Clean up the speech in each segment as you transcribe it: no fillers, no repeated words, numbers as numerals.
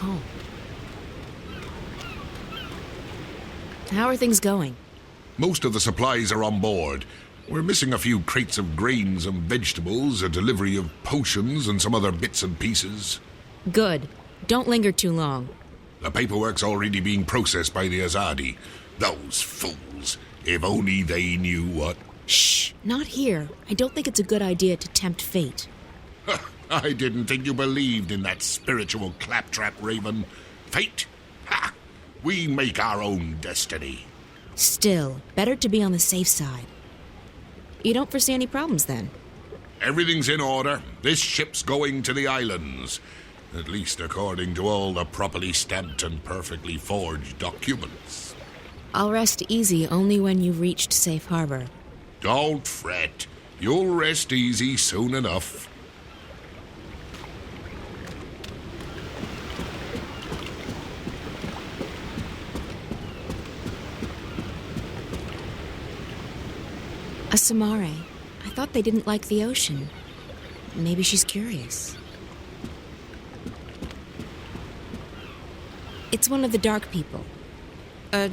home. How are things going? Most of the supplies are on board. We're missing a few crates of grains and vegetables, a delivery of potions, and some other bits and pieces. Good. Don't linger too long. The paperwork's already being processed by the Azadi. Those fools. If only they knew what... Shh, not here. I don't think it's a good idea to tempt fate. I didn't think you believed in that spiritual claptrap, Raven. Fate? Ha! We make our own destiny. Still, better to be on the safe side. You don't foresee any problems, then? Everything's in order. This ship's going to the islands. At least according to all the properly stamped and perfectly forged documents. I'll rest easy only when you've reached safe harbor. Don't fret. You'll rest easy soon enough. A Samare. I thought they didn't like the ocean. Maybe she's curious. It's one of the dark people. A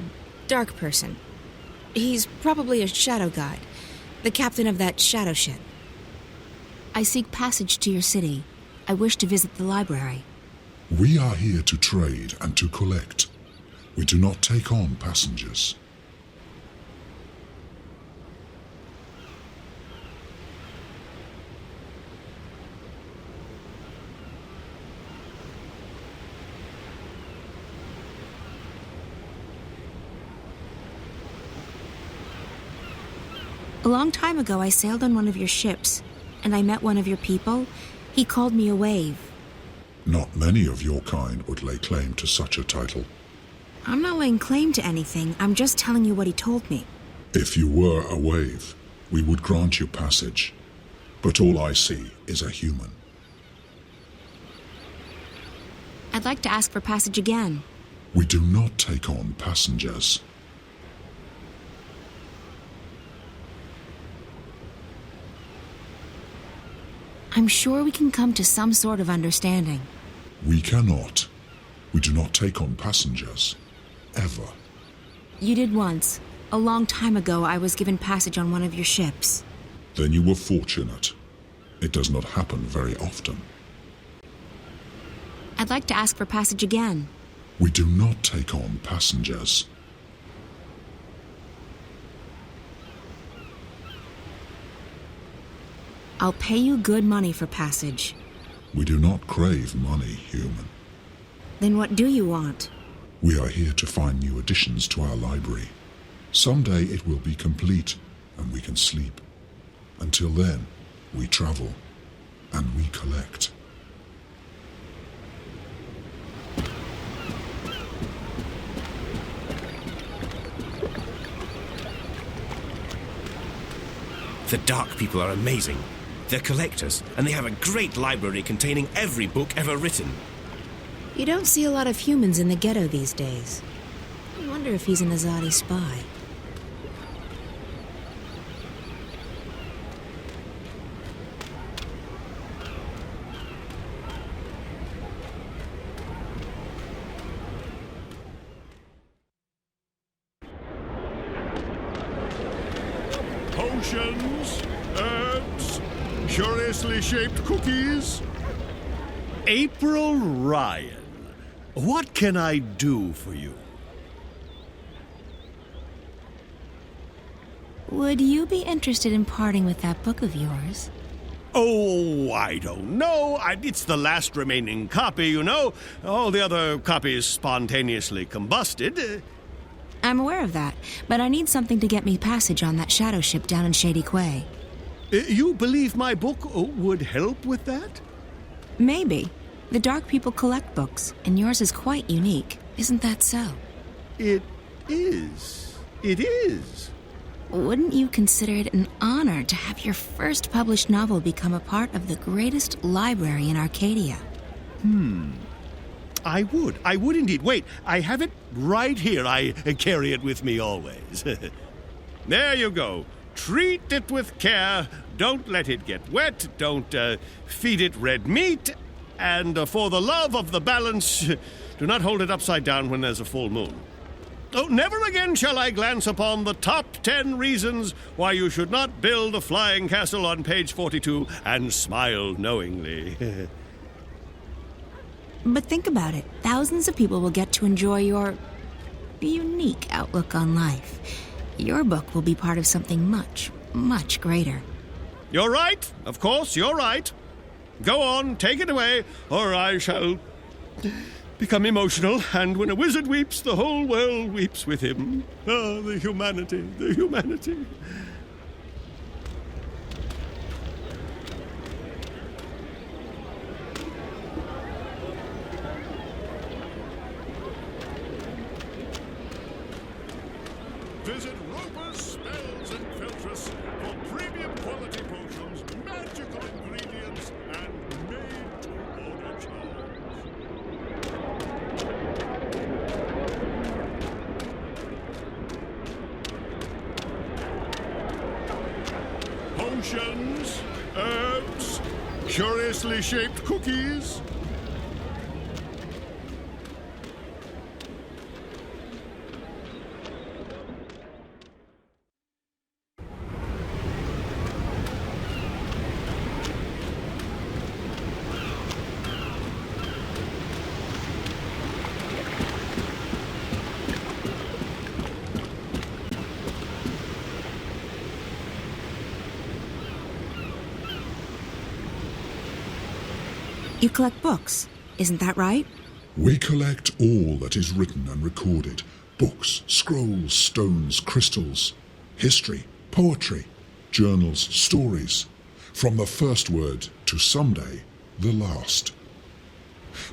dark person. He's probably a shadow guide, the captain of that shadow ship. I seek passage to your city. I wish to visit the library. We are here to trade and to collect. We do not take on passengers. A long time ago, I sailed on one of your ships, and I met one of your people. He called me a wave. Not many of your kind would lay claim to such a title. I'm not laying claim to anything. I'm just telling you what he told me. If you were a wave, we would grant you passage. But all I see is a human. I'd like to ask for passage again. We do not take on passengers. I'm sure we can come to some sort of understanding. We cannot. We do not take on passengers. Ever. You did once. A long time ago, I was given passage on one of your ships. Then you were fortunate. It does not happen very often. I'd like to ask for passage again. We do not take on passengers. I'll pay you good money for passage. We do not crave money, human. Then what do you want? We are here to find new additions to our library. Someday it will be complete, and we can sleep. Until then, we travel, and we collect. The Dark People are amazing. They're collectors, and they have a great library containing every book ever written. You don't see a lot of humans in the ghetto these days. I wonder if he's an Azadi spy. Potions, herbs, curiously shaped cookies. April Ryan, what can I do for you? Would you be interested in parting with that book of yours? Oh, I don't know. It's the last remaining copy, you know. All the other copies spontaneously combusted. I'm aware of that, but I need something to get me passage on that shadow ship down in Shady Quay. You believe my book would help with that? Maybe. The Dark People collect books, and yours is quite unique. Isn't that so? It is. It is. Wouldn't you consider it an honor to have your first published novel become a part of the greatest library in Arcadia? I would indeed. Wait, I have it right here. I carry it with me always. There you go. Treat it with care. Don't let it get wet. Don't feed it red meat. And for the love of the balance, do not hold it upside down when there's a full moon. Oh, never again shall I glance upon the top 10 reasons why you should not build a flying castle on page 42 and smile knowingly. But think about it. Thousands of people will get to enjoy your unique outlook on life. Your book will be part of something much, much greater. You're right. Of course, you're right. Go on, take it away, or I shall become emotional, and when a wizard weeps, the whole world weeps with him. Ah, the humanity, the humanity. Visit Roper's Spells and Filtress for premium quality potions, magical ingredients, and made-to-order charms. Potions, herbs, curiously shaped cookies. You collect books, isn't that right? We collect all that is written and recorded. Books, scrolls, stones, crystals, history, poetry, journals, stories. From the first word to someday, the last.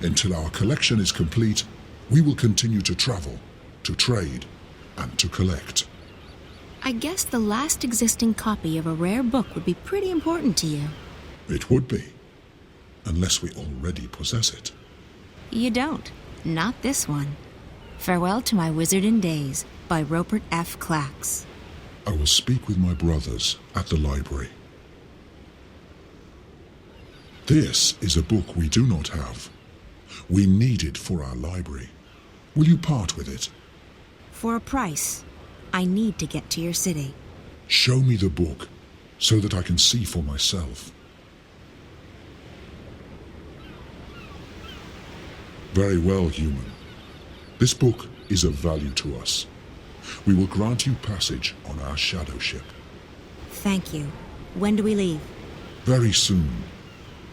Until our collection is complete, we will continue to travel, to trade, and to collect. I guess the last existing copy of a rare book would be pretty important to you. It would be, unless we already possess it. You don't. Not this one. Farewell to My Wizardin' Days by Rupert F. Clacks. I will speak with my brothers at the library. This is a book we do not have. We need it for our library. Will you part with it? For a price. I need to get to your city. Show me the book so that I can see for myself. Very well, human. This book is of value to us. We will grant you passage on our shadow ship. Thank you. When do we leave? Very soon.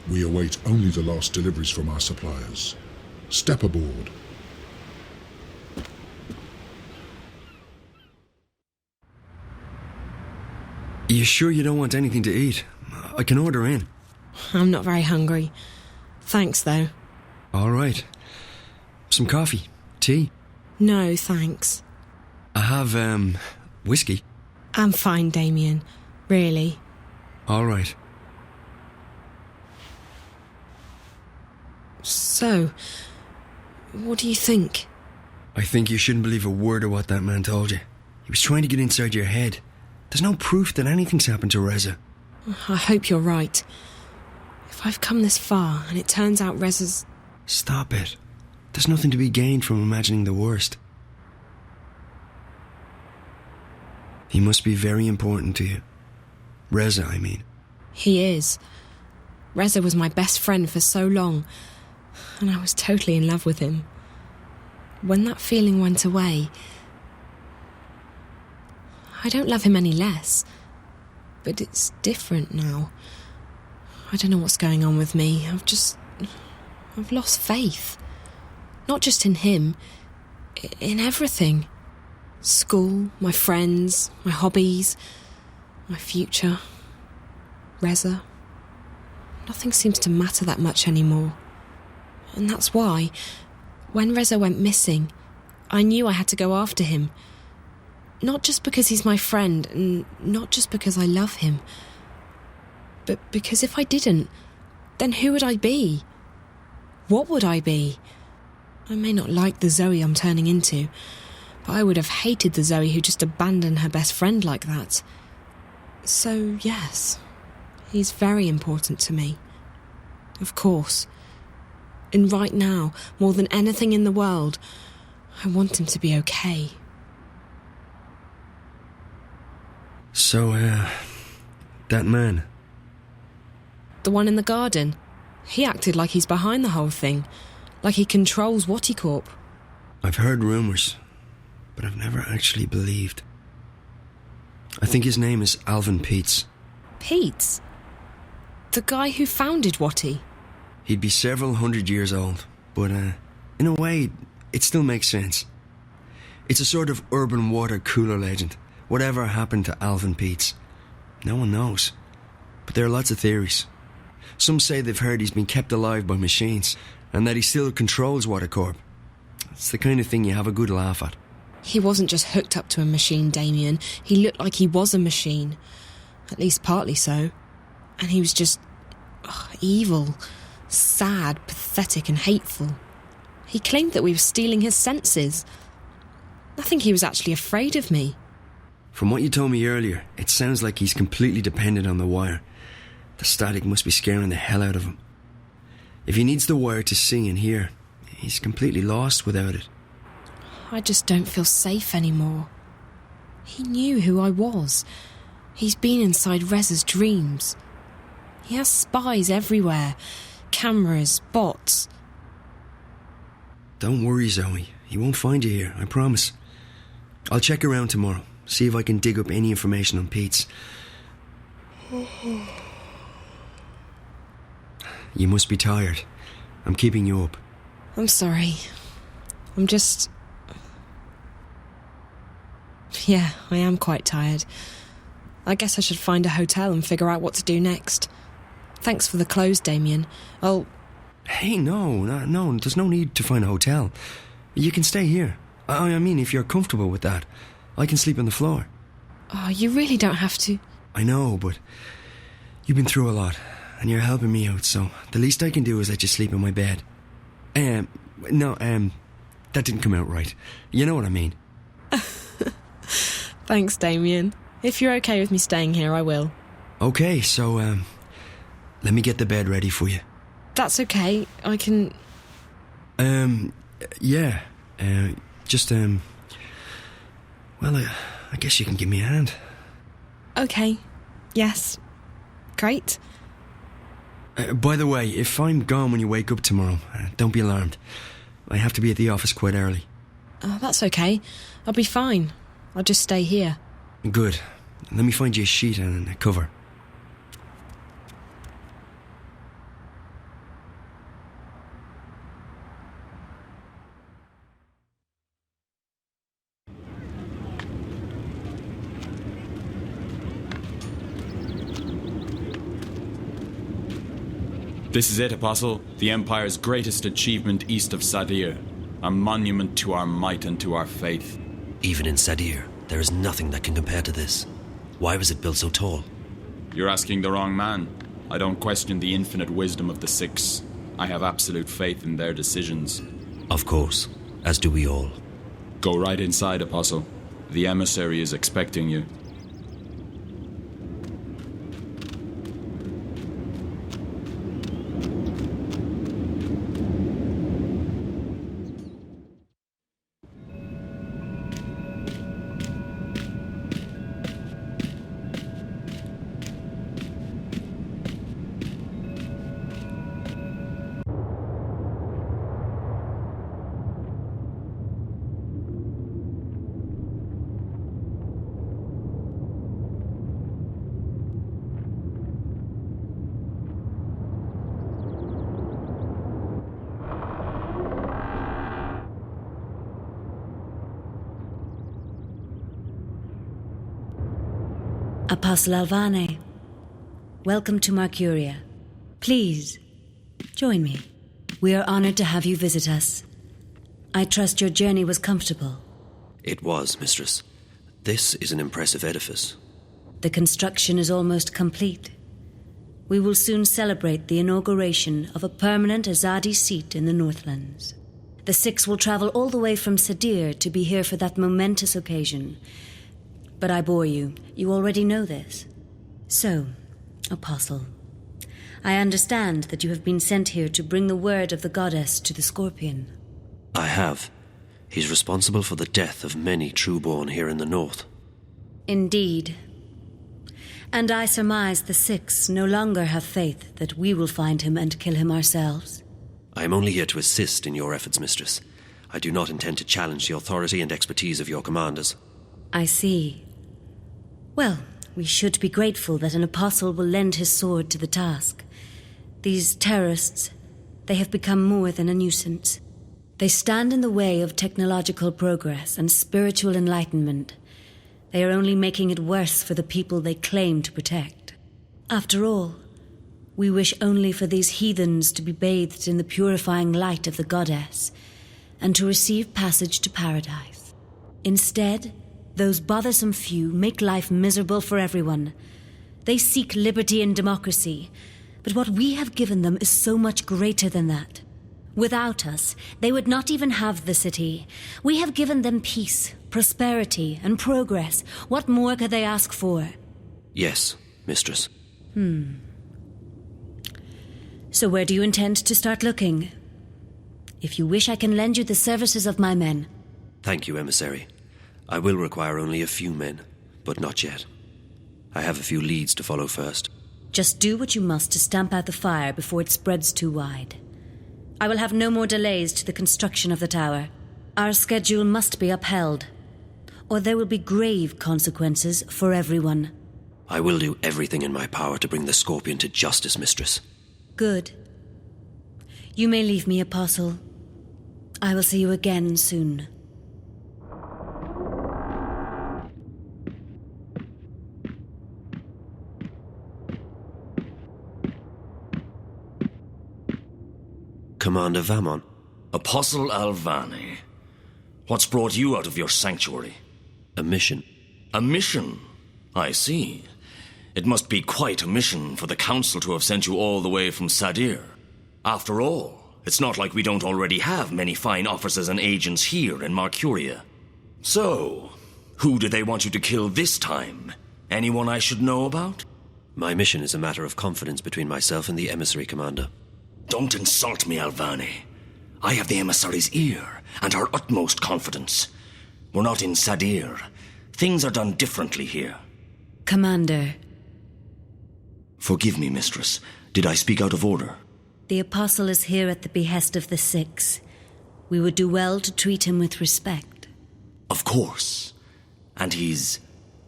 We await only the last deliveries from our suppliers. Step aboard. You sure you don't want anything to eat? I can order in. I'm not very hungry. Thanks, though. All right. Some coffee? Tea? No, thanks. I have, whiskey. I'm fine, Damien. Really. All right. So, what do you think? I think you shouldn't believe a word of what that man told you. He was trying to get inside your head. There's no proof that anything's happened to Reza. I hope you're right. If I've come this far and it turns out Reza's... Stop it. There's nothing to be gained from imagining the worst. He must be very important to you. Reza, I mean. He is. Reza was my best friend for so long, and I was totally in love with him. When that feeling went away, I don't love him any less, but it's different now. I don't know what's going on with me. I've lost faith. Not just in him, in everything. School, my friends, my hobbies, my future, Reza. Nothing seems to matter that much anymore. And that's why, when Reza went missing, I knew I had to go after him. Not just because he's my friend, and not just because I love him, but because if I didn't, then who would I be? What would I be? I may not like the Zoe I'm turning into, but I would have hated the Zoe who just abandoned her best friend like that. So, yes, he's very important to me. Of course. And right now, more than anything in the world, I want him to be okay. So, that man. The one in the garden. He acted like he's behind the whole thing. Like he controls Wattycorp. I've heard rumours, but I've never actually believed. I think his name is Alvin Peets. Peets? The guy who founded Watty? He'd be several hundred years old, but in a way, it still makes sense. It's a sort of urban water cooler legend. Whatever happened to Alvin Peets? No one knows. But there are lots of theories. Some say they've heard he's been kept alive by machines, and that he still controls Wattycorp. It's the kind of thing you have a good laugh at. He wasn't just hooked up to a machine, Damien. He looked like he was a machine. At least partly so. And he was just evil, sad, pathetic and hateful. He claimed that we were stealing his senses. I think he was actually afraid of me. From what you told me earlier, it sounds like he's completely dependent on the wire. The static must be scaring the hell out of him. If he needs the wire to see and hear, he's completely lost without it. I just don't feel safe anymore. He knew who I was. He's been inside Reza's dreams. He has spies everywhere. Cameras, bots. Don't worry, Zoe. He won't find you here, I promise. I'll check around tomorrow, see if I can dig up any information on Pete's. You must be tired. I'm keeping you up. I'm sorry. I'm just... Yeah, I am quite tired. I guess I should find a hotel and figure out what to do next. Thanks for the clothes, Damien. Hey, no, there's no need to find a hotel. You can stay here. I mean, if you're comfortable with that, I can sleep on the floor. Oh, you really don't have to. I know, but you've been through a lot, and you're helping me out, so the least I can do is let you sleep in my bed. That didn't come out right. You know what I mean. Thanks, Damien. If you're okay with me staying here, I will. Okay, so, let me get the bed ready for you. That's okay. I can... Yeah. Well, I guess you can give me a hand. Okay. Yes. Great. By the way, if I'm gone when you wake up tomorrow, don't be alarmed. I have to be at the office quite early. Oh, that's okay. I'll be fine. I'll just stay here. Good. Let me find you a sheet and a cover. This is it, Apostle, the Empire's greatest achievement east of Sadir, a monument to our might and to our faith. Even in Sadir, there is nothing that can compare to this. Why was it built so tall? You're asking the wrong man. I don't question the infinite wisdom of the Six. I have absolute faith in their decisions. Of course, as do we all. Go right inside, Apostle. The emissary is expecting you. Apostle Alvane, welcome to Mercuria. Please, join me. We are honored to have you visit us. I trust your journey was comfortable. It was, Mistress. This is an impressive edifice. The construction is almost complete. We will soon celebrate the inauguration of a permanent Azadi seat in the Northlands. The Six will travel all the way from Sadir to be here for that momentous occasion. But I bore you. You already know this. So, Apostle, I understand that you have been sent here to bring the word of the goddess to the Scorpion. I have. He's responsible for the death of many trueborn here in the north. Indeed. And I surmise the Six no longer have faith that we will find him and kill him ourselves. I am only here to assist in your efforts, mistress. I do not intend to challenge the authority and expertise of your commanders. I see. Well, we should be grateful that an apostle will lend his sword to the task. These terrorists, they have become more than a nuisance. They stand in the way of technological progress and spiritual enlightenment. They are only making it worse for the people they claim to protect. After all, we wish only for these heathens to be bathed in the purifying light of the goddess and to receive passage to paradise. Instead, those bothersome few make life miserable for everyone. They seek liberty and democracy, but what we have given them is so much greater than that. Without us, they would not even have the city. We have given them peace, prosperity, and progress. What more could they ask for? Yes, mistress. So where do you intend to start looking? If you wish, I can lend you the services of my men. Thank you, emissary. I will require only a few men, but not yet. I have a few leads to follow first. Just do what you must to stamp out the fire before it spreads too wide. I will have no more delays to the construction of the tower. Our schedule must be upheld, or there will be grave consequences for everyone. I will do everything in my power to bring the Scorpion to justice, mistress. Good. You may leave me, Apostle. I will see you again soon. Commander Vamon. Apostle Alvane, what's brought you out of your sanctuary? A mission. A mission? I see. It must be quite a mission for the Council to have sent you all the way from Sadir. After all, it's not like we don't already have many fine officers and agents here in Marcuria. So, who do they want you to kill this time? Anyone I should know about? My mission is a matter of confidence between myself and the emissary, Commander. Don't insult me, Alvane. I have the emissary's ear and our utmost confidence. We're not in Sadir. Things are done differently here. Commander. Forgive me, mistress. Did I speak out of order? The Apostle is here at the behest of the Six. We would do well to treat him with respect. Of course. And he's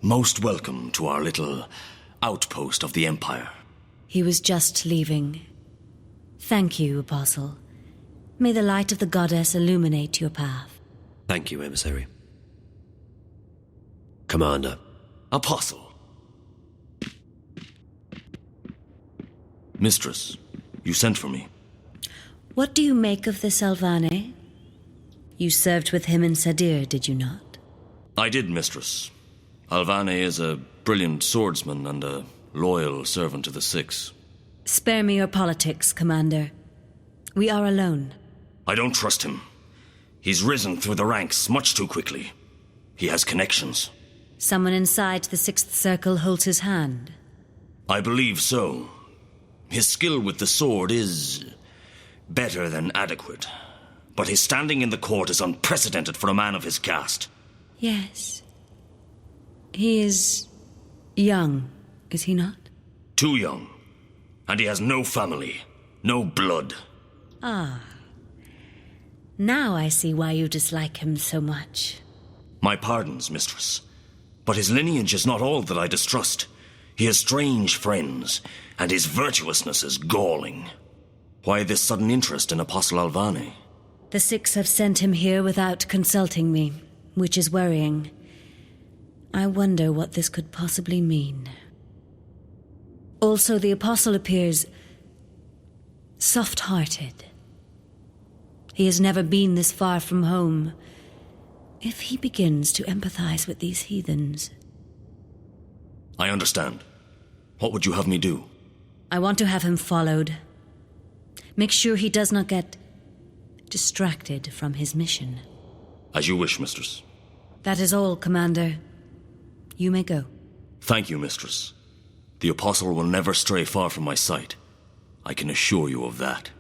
most welcome to our little outpost of the Empire. He was just leaving. Thank you, Apostle. May the light of the goddess illuminate your path. Thank you, emissary. Commander. Apostle. Mistress, you sent for me. What do you make of this Alvane? You served with him in Sadir, did you not? I did, mistress. Alvane is a brilliant swordsman and a loyal servant to the Six. Spare me your politics, Commander. We are alone. I don't trust him. He's risen through the ranks much too quickly. He has connections. Someone inside the Sixth Circle holds his hand. I believe so. His skill with the sword is better than adequate. But his standing in the court is unprecedented for a man of his caste. Yes. He is young, is he not? Too young. And he has no family, no blood. Ah. Now I see why you dislike him so much. My pardons, mistress. But his lineage is not all that I distrust. He has strange friends, and his virtuousness is galling. Why this sudden interest in Apostle Alvane? The Six have sent him here without consulting me, which is worrying. I wonder what this could possibly mean. Also, the Apostle appears soft-hearted. He has never been this far from home. If he begins to empathize with these heathens... I understand. What would you have me do? I want to have him followed. Make sure he does not get distracted from his mission. As you wish, mistress. That is all, Commander. You may go. Thank you, mistress. The Apostle will never stray far from my sight. I can assure you of that.